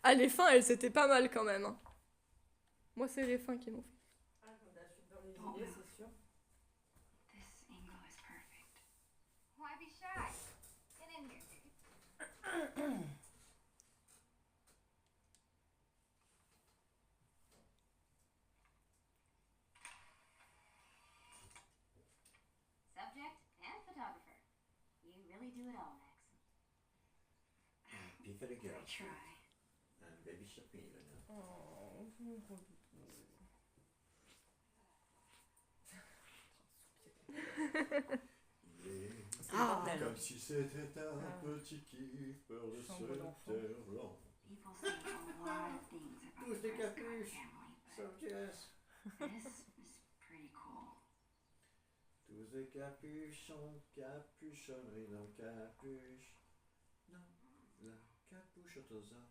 Ah, les fins, elles étaient pas mal quand même, hein. Moi, c'est les fins qui m'ont fait. Ah, comme la suite dans les idées, c'est sûr. This angle is perfect. Why be shy? Get in here, dude. Subject and photographer. You really do it all, Max. P for the I girls. try. And baby Shapiro now. Oh, mon gros bibou. Yeah. C'est le bordel. Comme si c'était un Ah. petit keeper de Chambre cette d'enfant. terre blanche. People say a lot of things about Tous the des Prescott capuches. family, So but yes. this is pretty cool. Tous des capuchons, capuchonneries dans capuche. Non, la capuche autosar.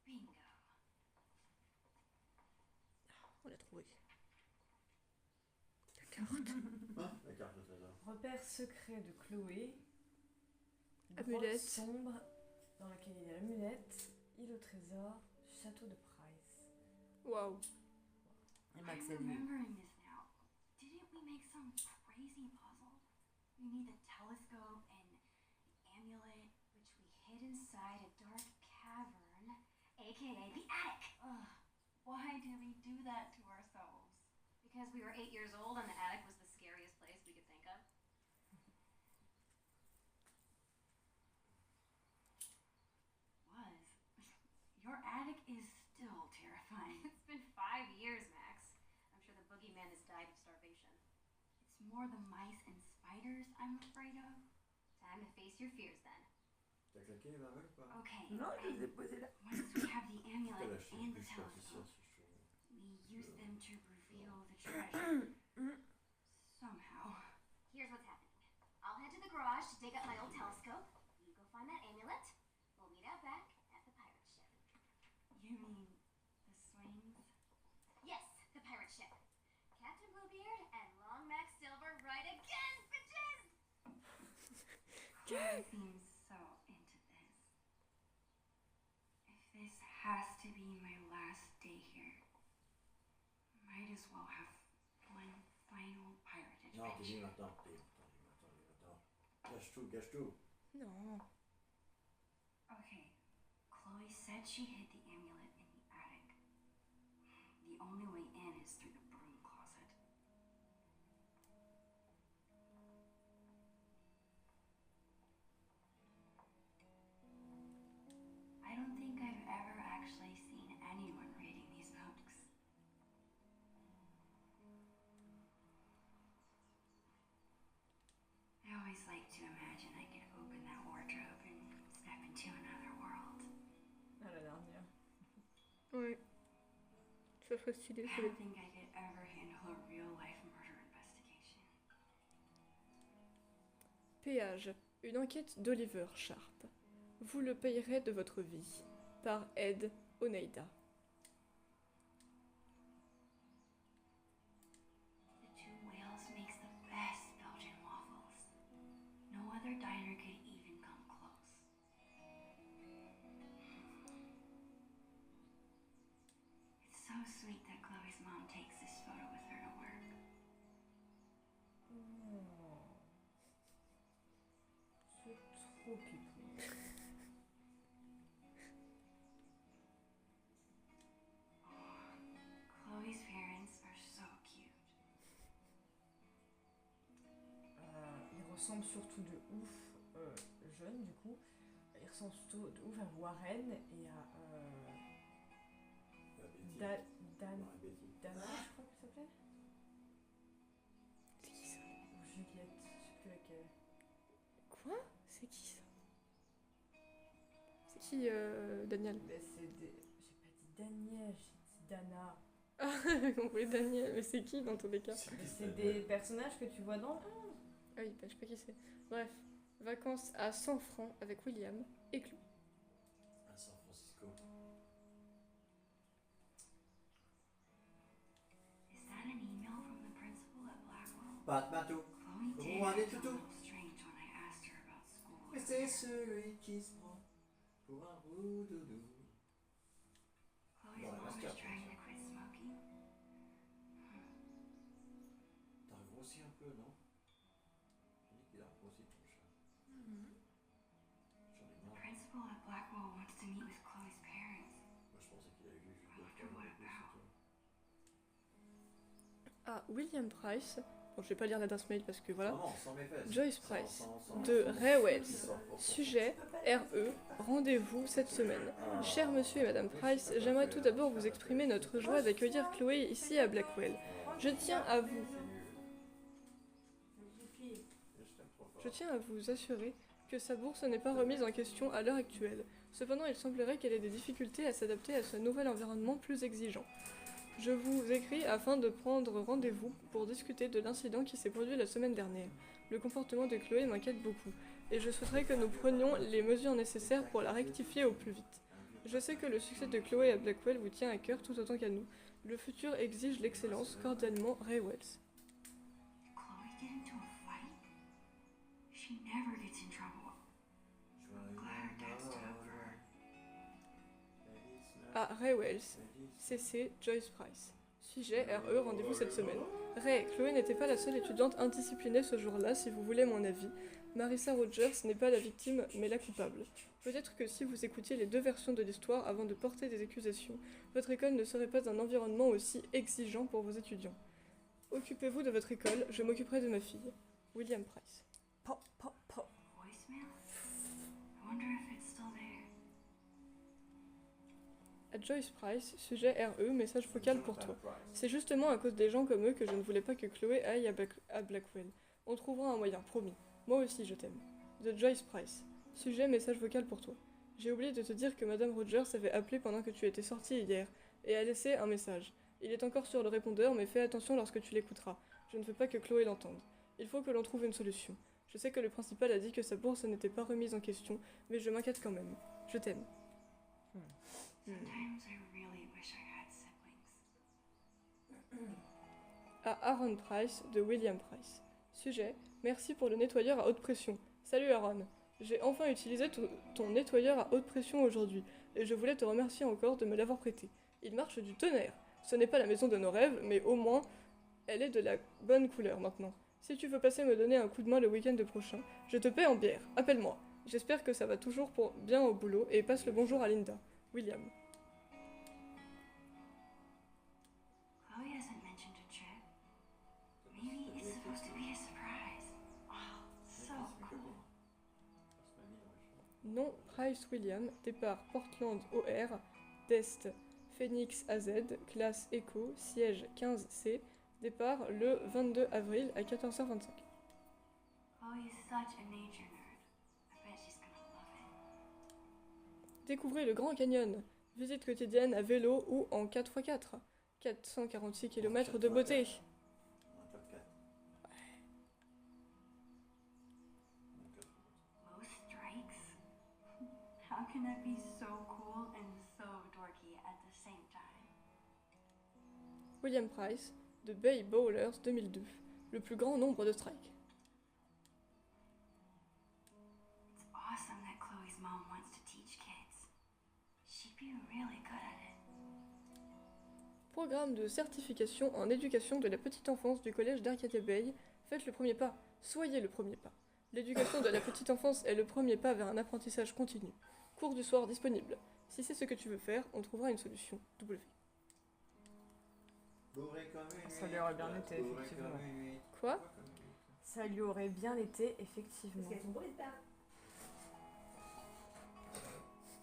Bingo. On l'a trouvé. La carte. Hein, la carte de trésor. Repère secret de Chloé. Amulette. Grotte sombre dans laquelle il y a l'amulette. Île au trésor. Château de Price. Waouh. Et I'm Max et lui. remembering this now. Didn't we make some crazy puzzle? We need the telescope and the amulet, which we hid inside a dark cavern, aka the attic. Ugh. Why did we do that to ourselves? Because we were 8 years old and the attic was the scariest place we could think of. Was. Your attic is still terrifying. It's been 5 years, Max. I'm sure the boogeyman has died of starvation. It's more the mice and spiders I'm afraid of. Time to face your fears then. T'as claqué les marelles ou pas? Okay. Non, je and les ai posés là. once we have the T'as amulet lâché and the plus que ça, telescope, je trouve. we use them to reveal the treasure. Somehow. Here's what's happening. I'll head to the garage to dig up my old telescope. You go find that amulet. We'll meet out back at the pirate ship. You mean the swings? Yes, the pirate ship. Captain Bluebeard and Long Max Silver right again, bitches! I seem so into this. If this has to be my last day here, might as well have one final pirate Non, t'es adventure. libre maintenant. T'es libre maintenant. Gâche tout, gâche tout. Non. Okay, Chloe said she hid the amulet in the attic. The only way in is through the broom closet. I don't think I've ever actually seen anyone reading these books. I always like to imagine I could open that wardrobe and step into another world. Ah, la dernière. Ouais. Ça serait stylé, I ça. don't think I could ever handle a real life murder investigation. Péage. Une enquête d'Oliver Sharp. Vous le payerez de votre vie. Par Ed Oneida. The Two Whales makes the best Belgian waffles. No other diner could even come close. It's so sweet that Chloe's mom takes this photo with her to work. Oh. C'est trop pipou. Chloe's parents are so cute. Il ressemble surtout de ouf, jeune du coup, il ressemble surtout de ouf à Warren et à La Betty. Dan, Non, la Betty. Dana, je crois qu'elle s'appelait. C'est qui ça? Ou Juliette, je sais plus laquelle. Quoi? C'est qui ça? C'est qui, Daniel? Mais c'est des... J'ai pas dit Daniel, j'ai dit Dana. Ah, j'ai compris Daniel, mais c'est qui dans tous les cas? Mais c'est des personnages que tu vois dans... Ah oui, bah, je sais pas qui c'est. Bref, vacances à 100 francs avec William et Chloé. À San Francisco. Is that an email from Pat Matou. Chloe did Roi des act a toutous. little strange when I asked her about school. Mais c'est celui qui se prend pour un roudoudou. Chloe's Dans la mom master, is trying bien to quit smoking. T'as grossi un peu, non? J'ai dit qu'il a grossi ton chat. J'en ai The marre. principal at Blackwell wants to meet with Chloe's parents. Moi, je pensais qu'il avait vu juste deux, I trois wonder mois what de plus, c'est tout. À William Price, bon, je vais pas lire l'adresse mail parce que voilà. Non, non, sans mes fesses. Joyce Sans- Price, sans- de sans- Ray Wells. sans- Sujet RE, rendez-vous cette semaine. Cher monsieur et madame Price, j'aimerais tout d'abord vous exprimer notre joie d'accueillir Chloé ici à Blackwell. Je tiens à vous assurer que sa bourse n'est pas remise en question à l'heure actuelle. Cependant, il semblerait qu'elle ait des difficultés à s'adapter à ce nouvel environnement plus exigeant. Je vous écris afin de prendre rendez-vous pour discuter de l'incident qui s'est produit la semaine dernière. Le comportement de Chloé m'inquiète beaucoup, et je souhaiterais que nous prenions les mesures nécessaires pour la rectifier au plus vite. Je sais que le succès de Chloé à Blackwell vous tient à cœur tout autant qu'à nous. Le futur exige l'excellence, cordialement Ray Wells. Did Chloe get into a fight? She never gets in trouble. Glad her dad stood up for her. À Ray Wells, CC Joyce Price. Sujet RE, rendez-vous cette semaine. Ray, Chloé n'était pas la seule étudiante indisciplinée ce jour-là, si vous voulez mon avis. Marissa Rogers n'est pas la victime, mais la coupable. Peut-être que si vous écoutiez les deux versions de l'histoire avant de porter des accusations, votre école ne serait pas un environnement aussi exigeant pour vos étudiants. Occupez-vous de votre école, je m'occuperai de ma fille. William Price. Pop, pop, pop. Voicemail? I wonder if it's still there. À Joyce Price, sujet RE, message vocal pour toi. C'est justement à cause des gens comme eux que je ne voulais pas que Chloé aille à Blackwell. On trouvera un moyen, promis. Moi aussi, je t'aime. De Joyce Price. Sujet, message vocal pour toi. J'ai oublié de te dire que Madame Rogers avait appelé pendant que tu étais sortie hier, et a laissé un message. Il est encore sur le répondeur, mais fais attention lorsque tu l'écouteras. Je ne veux pas que Chloé l'entende. Il faut que l'on trouve une solution. Je sais que le principal a dit que sa bourse n'était pas remise en question, mais je m'inquiète quand même. Je t'aime. Sometimes I really wish I had siblings. À Aaron Price de William Price. Sujet, merci pour le nettoyeur à haute pression. Salut Aaron. J'ai enfin utilisé ton nettoyeur à haute pression aujourd'hui, et je voulais te remercier encore de me l'avoir prêté. Il marche du tonnerre. Ce n'est pas la maison de nos rêves, mais au moins, elle est de la bonne couleur maintenant. Si tu veux passer me donner un coup de main le week-end prochain, je te paie en bière. Appelle-moi. J'espère que ça va toujours bien au boulot, et passe le bonjour à Linda. William. Chloe hasn't mentioned a trip. Maybe it's supposed to be a surprise. Oh, so cool. Nom Price William, départ Portland OR, d'Est Phoenix AZ, classe Echo, siège 15C, départ le 22 avril à 14h25. Chloe is such a nature nerd. I bet she's gonna love it. Découvrez le Grand Canyon. Visite quotidienne à vélo ou en 4x4. 446 km de beauté. Un 4x4. Low strikes? How can that be so cool and so dorky at the same time? William Price, de Bay Bowlers 2002. Le plus grand nombre de strikes. It's awesome that Chloe's mom wants to teach kids. She'd be really good at it. Programme de certification en éducation de la petite enfance du collège d'Arcadia Bay. Faites le premier pas. Soyez le premier pas. L'éducation de la petite enfance est le premier pas vers un apprentissage continu. Cours du soir disponible. Si c'est ce que tu veux faire, on trouvera une solution. W. Ça lui aurait bien été, effectivement. Quoi? Ça lui aurait bien été, effectivement.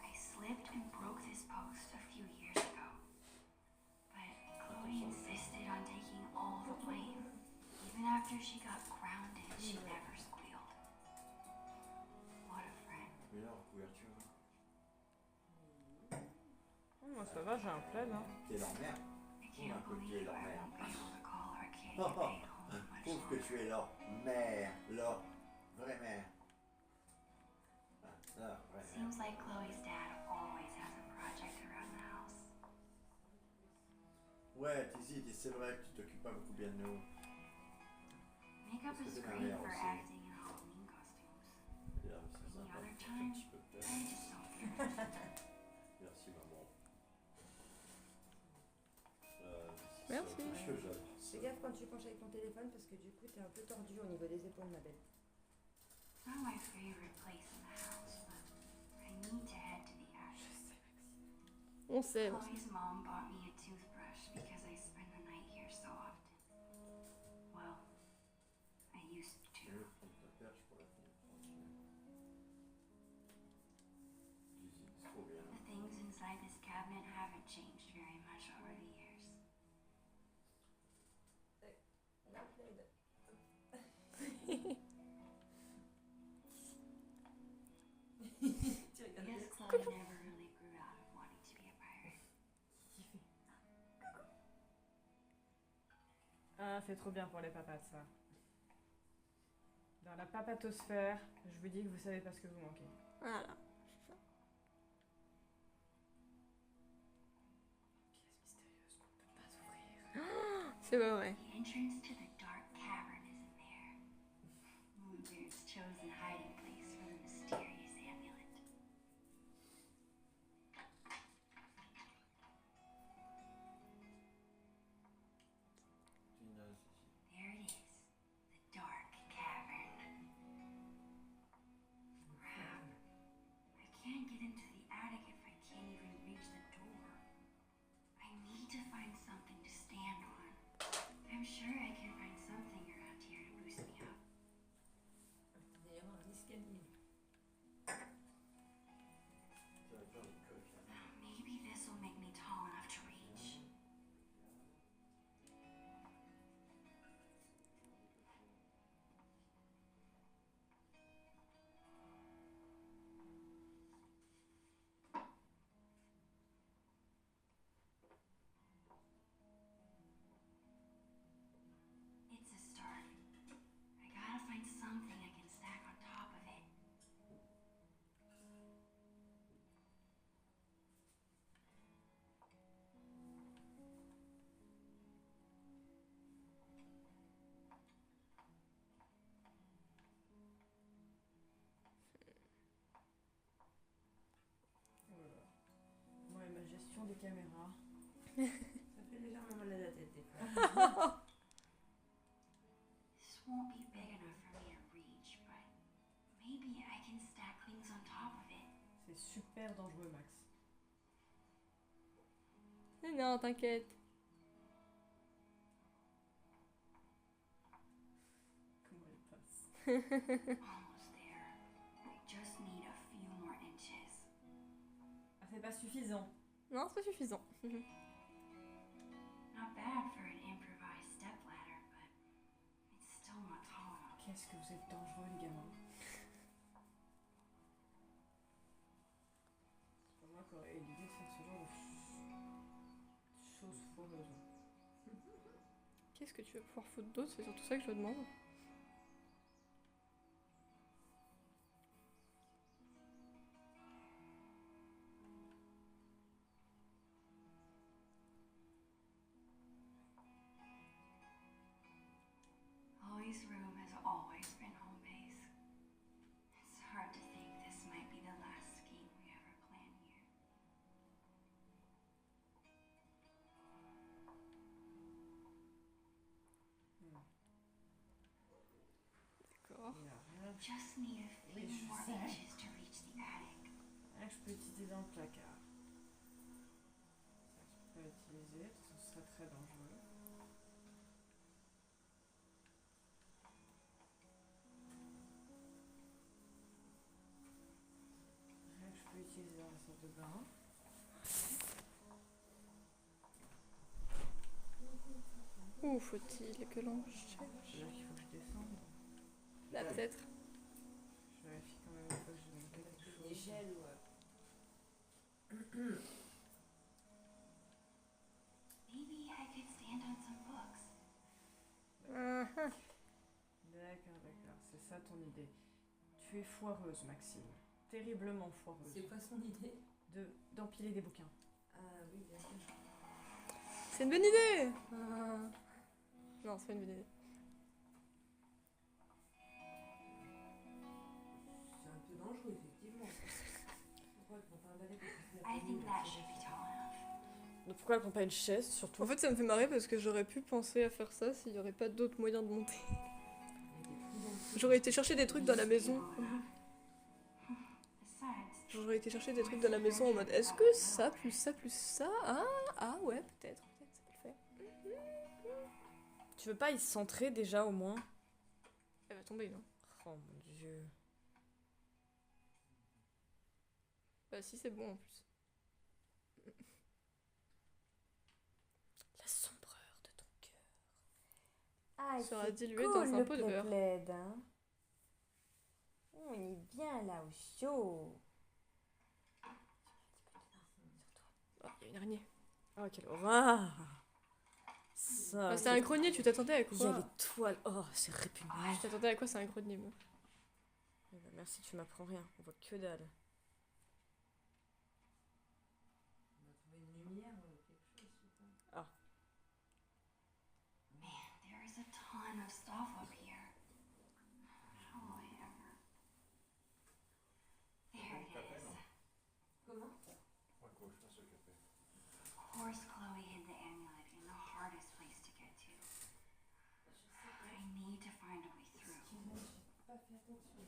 I slipped and broke this post a few years ago. But Chloe insisted on taking all the blame. Even after she got grounded, she never squealed. What a friend. Mais là, en couverture, Moi, ça va, j'ai un plaid. Hein. t'es leur mère. I can't believe I won't be able to call our kid to stay home much Prouve que longer. tu es leur mère, leur vraie mère. Ah, leur vraie mère. Seems like Chloe's dad always has a project around the house. Ouais, Tizzy, c'est vrai que tu t'occupes pas beaucoup bien de nous. Makeup Parce que is t'es great derrière for aussi. acting in Halloween costumes. Et là, c'est Any sympa, other un time, petit peu de I peur. just don't care. Merci maman. Merci. J'adore ça. Fais gaffe quand tu penches avec ton téléphone parce que du coup t'es un peu tordu au niveau des épaules, ma belle. It's not my favorite place in the house, but I need to head to the attic. On sait. Chloe's mom bought me a toothbrush because I spend the night here so often. Well, I used Tu to. veux prendre ta perche pour la tenir tranquille. Lizzie, c'est trop bien. The things inside this cabinet haven't changed very much over the years. I guess Chloe never really grew out of wanting to be a pirate. Ah, c'est trop bien pour les papates, ça. Dans la papatosphère, je vous dis que vous savez pas ce que vous manquez. Voilà. Pièce mystérieuse qu'on ne peut pas ouvrir. C'est pas vrai. The entrance to the dark cavern is in there. Moonbeard's chosen hiding place for the mysterious amulet. Tu nages ici. There it is, the dark cavern. Crap. I can't get into the attic if I can't even reach the door. I need to find something to stand on. I'm sure I can find something around here to boost me up. Il va y avoir un escalier. Tu vas faire des coques là. Maybe this will make me tall enough to reach. It's a start. I gotta find something I can stack on top of it. Oh là là. Moi et ma gestion des caméras. Ça fait légèrement mal à la tête des fois. This won't be big enough for me to reach, but maybe I can stack things on top of it. C'est super dangereux, Max. Mais non, t'inquiète. Comment elle passe. Almost there. I just need a few more inches. Ah, c'est pas suffisant. Non, c'est pas suffisant. Not bad for an improvised stepladder, but it's still not tall enough. Qu'est-ce que vous êtes dangereux, les gamins. C'est pas moi qui aurais eu l'idée de faire ce genre de choses foireuses. Qu'est-ce que tu vas pouvoir foutre d'autre? C'est surtout ça que je me demande. Chloe's room has always been home base. It's hard to think this might be the last scheme we ever plan here. D'accord. Il y a rien, Just need a few Oui, je more sais. inches to reach the attic. rien que je peux utiliser dans le placard. Ça, je peux pas utiliser, de toute façon, ce serait très dangereux. Rien que je peux utiliser dans la salle de bain. Où faut-il que l'on cherche? C'est là qu'il faut que je descende. Là, peut-être. Je vérifie quand même une fois que j'ai manqué quelque Une chose. échelle ou. Maybe I could stand on some books. Ah, D'accord, d'accord, c'est ça ton idée. Tu es foireuse, Maxime. Terriblement foireuse. C'est quoi son idée? D'empiler des bouquins. Ah oui, bien sûr. c'est une bonne idée. Ah. Non, c'est pas une bonne idée. Donc pourquoi elle prend pas une chaise, surtout? En fait, ça me fait marrer parce que j'aurais pu penser à faire ça s'il y aurait pas d'autres moyens de monter. J'aurais été chercher des trucs dans la maison. J'aurais été chercher des trucs dans la maison en mode est-ce que ça plus ça plus ça? Ah ouais, peut-être ça peut le faire. Tu veux pas y centrer déjà au moins? Elle va tomber, non? Oh mon dieu. Bah si, c'est bon en plus. La sombreur de ton cœur. Ah, Sera c'est dilué cool, dans un le pot de beurre. plaid, hein. On est bien là au chaud. Oh, il y a une araignée. Oh, quelle horreur! Ça, Ah, c'est un grenier, tu t'attendais à quoi? il y a les toiles. Oh, c'est répugnant. Tu t'attendais à quoi? C'est un grenier, meuf. Eh ben, merci, tu m'apprends rien. On voit que dalle. On va trouver une lumière ou quelque chose, je sais pas. Man, there is a ton of stuff up here. How will I ever? There it is. Comment? Horse Chloe hid the amulet in the hardest place to get to. I need to find a way through. Pas fait attention.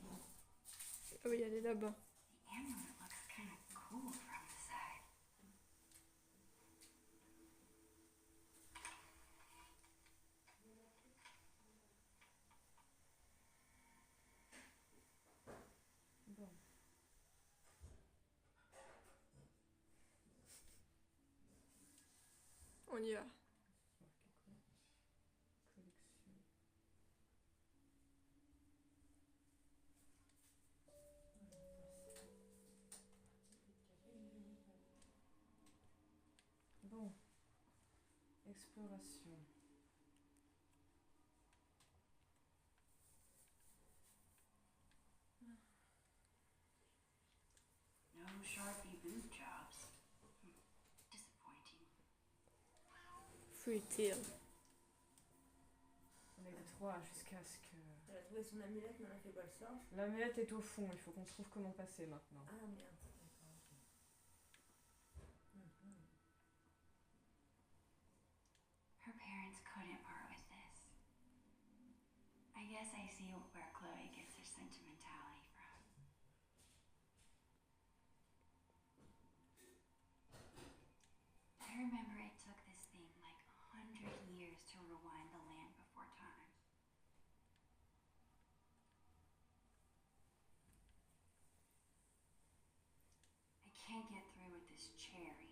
Ah oui, elle est là-bas. The amulet looks kind of cool from the side. Bon. On y va. Collection. Bon. Exploration. No Sharpie boot jobs. Disappointing. Free Tail. On est trois jusqu'à ce que... Elle a trouvé son amulette, mais elle a fait quoi le sort? L'amulette est au fond, il faut qu'on trouve comment passer maintenant. Ah merde. Her parents couldn't part with this. I guess I see where Chloe gets her sentimentality from. I remember it took this thing like 100 years to rewind the land before time. I can't get through with this chair here.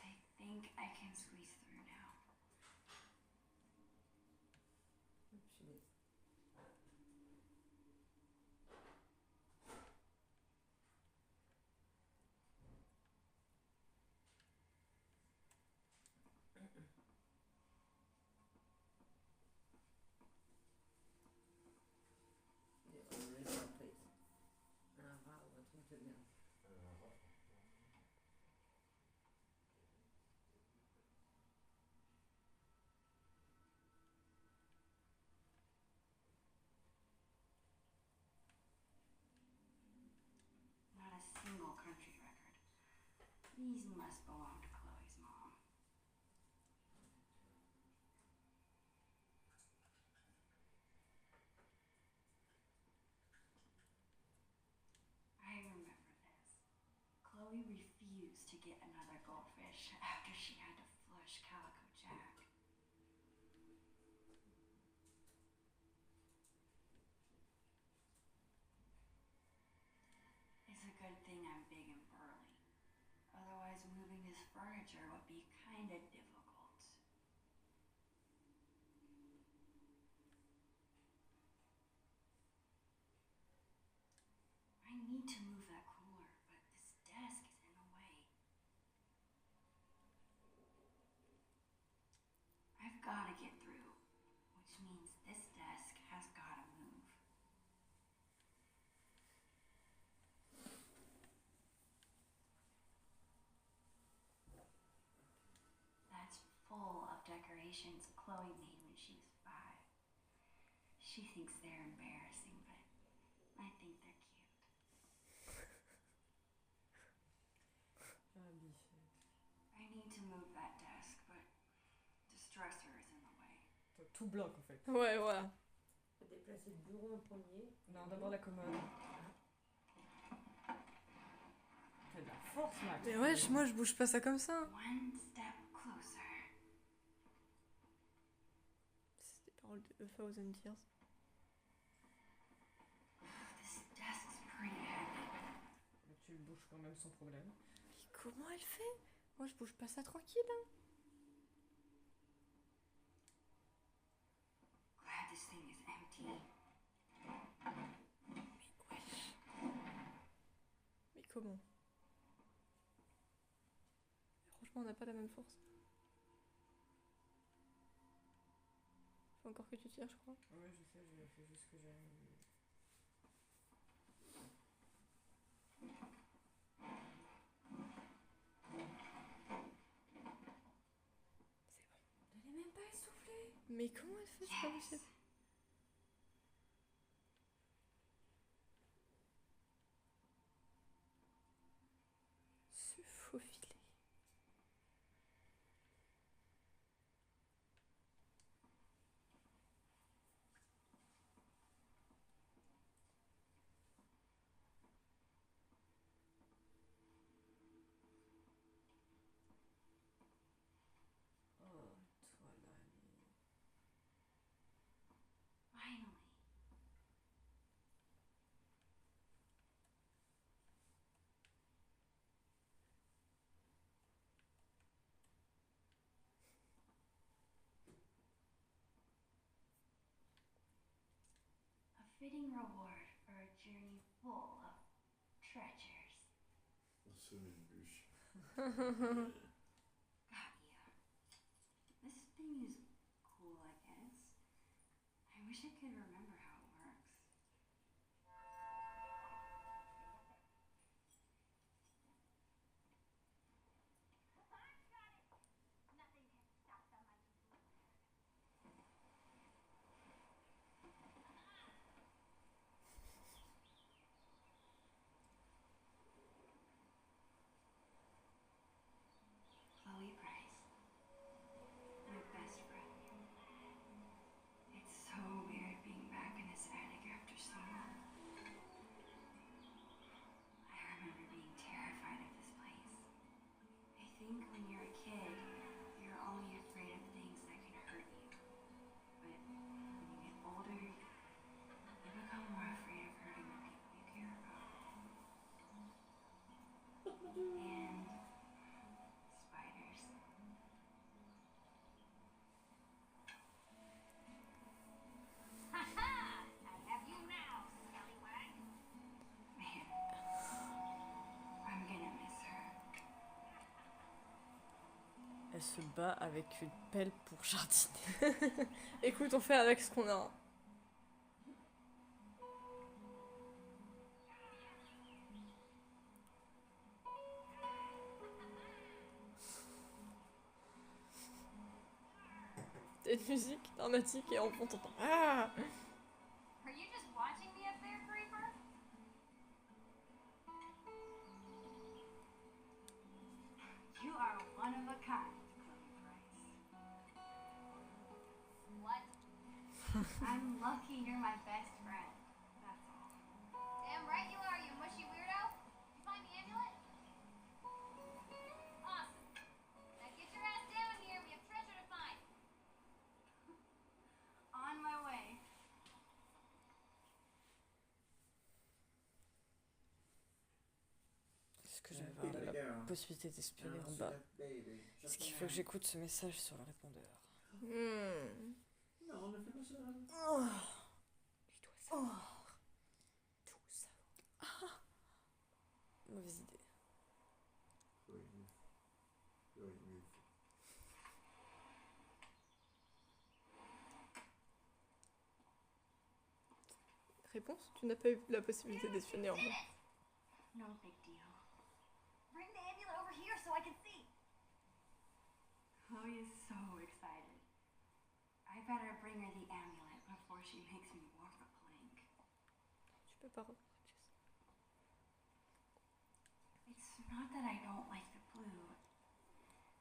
I think I can squeeze through now. Un rat ou un truc de merde. Not a single country record. These must belong to Chloe's mom. I remember this. Chloe refused to get another goldfish after she had to flush Calico Jack. It's a good thing I'm big and burly. Otherwise, moving this furniture would be kinda difficult. I need to move that cooler, but this desk is in the way. I've gotta get through, which means this desk has gotta move. That's full of decorations Chloe made when she was 5. She thinks they're embarrassing, but move that desk, but this dresser is in the way. Tout bloque en fait. Ouais, voilà. Faut déplacer le bureau en premier. Non, d'abord la commode. Fais de la force, Max. Mais ouais, moi je bouge pas ça comme ça. One step closer. C'est des paroles de A Thousand Tears. This desk's pretty heavy. Mais tu le bouges quand même sans problème. Mais comment elle fait? Moi je bouge pas ça tranquille. Hein. Glad this thing is empty. Mais comment? Franchement, on n'a pas la même force. Faut encore que tu tires, je crois. Ouais, je sais, j'ai fait juste ce que j'ai. Elle est même pas essoufflée. Mais comment elle fait? C'est pas possible. Se faufiler. Oh, toi là. Finally. A fitting reward for a journey full of treasures. On se met une bûche. Got you. This thing is cool, I guess. I wish I could remember how it works. Chloe Price. My best friend. It's so weird being back in this attic after so long. I remember being terrified of this place. I think when you're a kid, you're only afraid of things that can hurt you. But when you get older, you become more afraid of hurting the people you care about. And spiders. Ha-ha! I have you now, scallywag. Man, I'm gonna miss her. Elle se bat avec une pelle pour jardiner. Écoute, on fait avec ce qu'on a. T'as une musique dramatique et en fond t'entends. Ah! Are you just watching me up there, Creeper? You are one of a kind, Chloe Price. What? I'm lucky you're my best friend. That's all. Damn right you are, you mushy weirdo. You find the amulet? Awesome. Now get your ass down here. We have treasure to find. On my way. Est-ce que je vais avoir la possibilité d'espionner en bas? Est-ce qu'il faut que j'écoute ce message sur le répondeur? Non, ne fais pas ça. Oh. Je dois savoir. Tout savoir. Mauvaise idée. Oui, oui. Oui, oui. Réponse? Tu n'as pas eu la possibilité d'espionner en bas. No big deal. Bring the amulet over here so I can see. Chloe is so excited. I better bring her the amulet before she makes me walk the plank. Tu peux pas reprendre. It's not that I don't like the blue.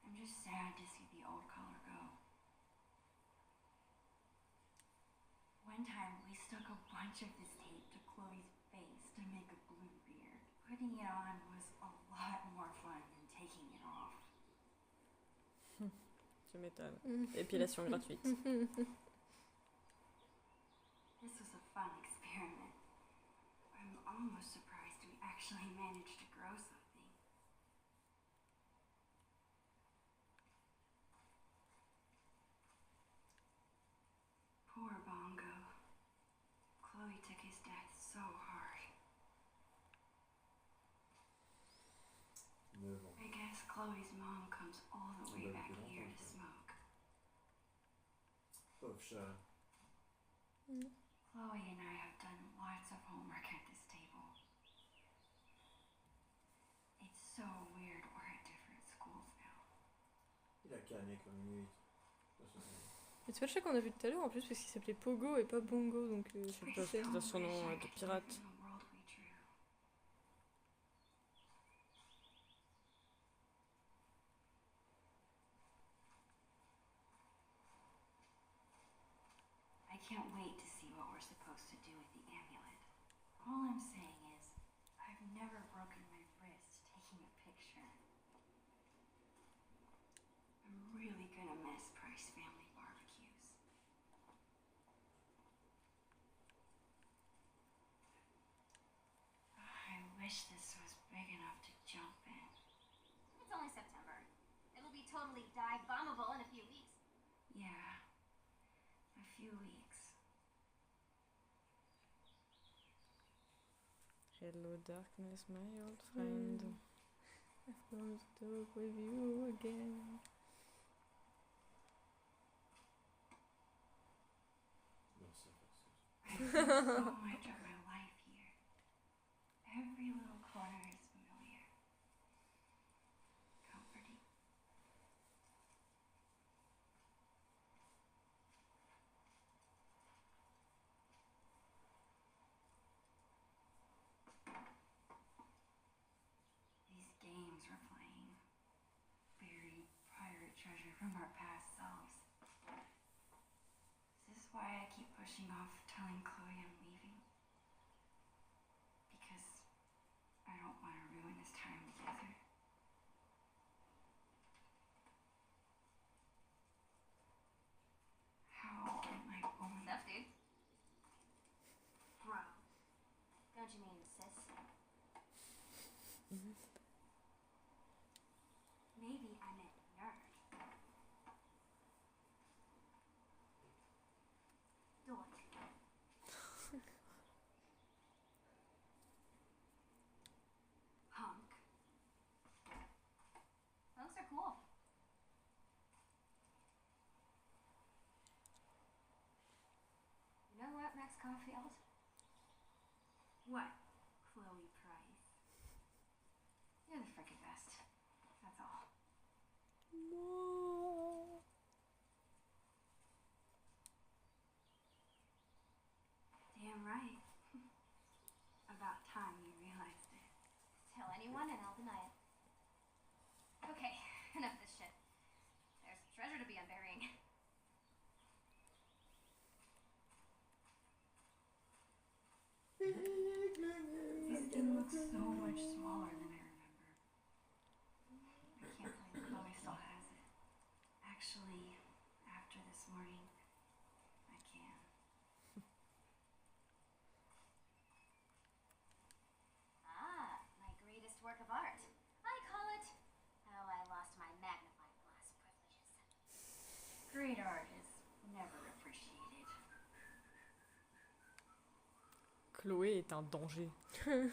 I'm just sad to see the old color go. One time we stuck a bunch of this tape to Chloe's face to make a blue beard. Putting it on was a lot more fun than taking it off. Tu m'étonnes. Épilation gratuite. This was a fun experiment. I'm almost surprised we actually managed to grow something. Poor Bongo. Chloe took his death so hard. I guess Chloe's mom comes all the way back here to smoke. Pauvre chat. Chloe and I have done lots of homework at this table. It's so weird we're at different schools now. Il a canné comme nuit. Mais c'est pas le chat qu'on a vu tout à l'heure en plus parce qu'il s'appelait Pogo et pas Bongo donc je sais pas qui c'est. Dans son nom de pirate. I can't wait to see what we're supposed to do with the amulet. All I'm saying is, I've never broken my wrist taking a picture. I'm really gonna miss Price family barbecues. I wish this was big enough to jump in. It's only September. It'll be totally dive-bombable in a few weeks. Yeah, a few weeks. Hello darkness, my old friend. I've come to talk with you again. I've spent so much of my life here. Every little corner is familiar. Comforting. These games we're playing. Buried pirate treasure from our past selves. Is this why I keep pushing off telling Chloe I'm leaving? Because I don't want to ruin this time together. How am I going? Stuff, dude. Bro. Don't you mean sis? Maybe I meant nerd. Dork. Punk. Punks are cool. You know what, Max Caulfield? What? Chloe Price. You're the frickin' best. That's all. No. Damn right. About time you realized it. Tell anyone and I'll deny it. Okay, enough of this shit. There's treasure to be unburying. This thing looks so much smaller than I remember. I can't believe Chloe still has it. Actually, after this morning, I can. Ah, my greatest work of art. I call it How I Lost My Magnifying Glass Privileges. Great art is never appreciated. Chloé est un danger. Yo-ho,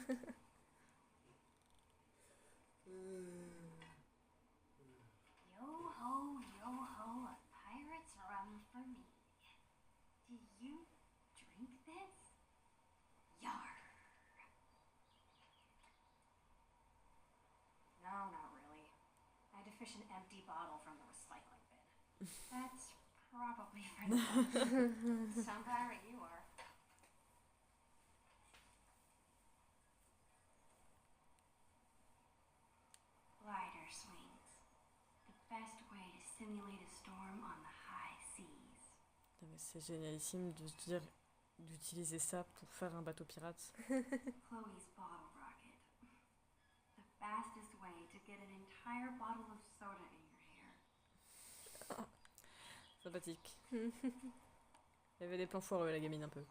a pirate's rum for me. Do you drink this? Yar. No, not really. I had to fish an empty bottle from the recycling bin. That's probably for the best. Some pirate you are. Glider swings. The best simulate a storm on the high seas. Non, mais c'est génialissime de se dire d'utiliser ça pour faire un bateau pirate. Chloe's bottle rocket. The fastest way to get an entire bottle of soda in your hair. Sympathique. Il y avait des plans foireux, la gamine, un peu.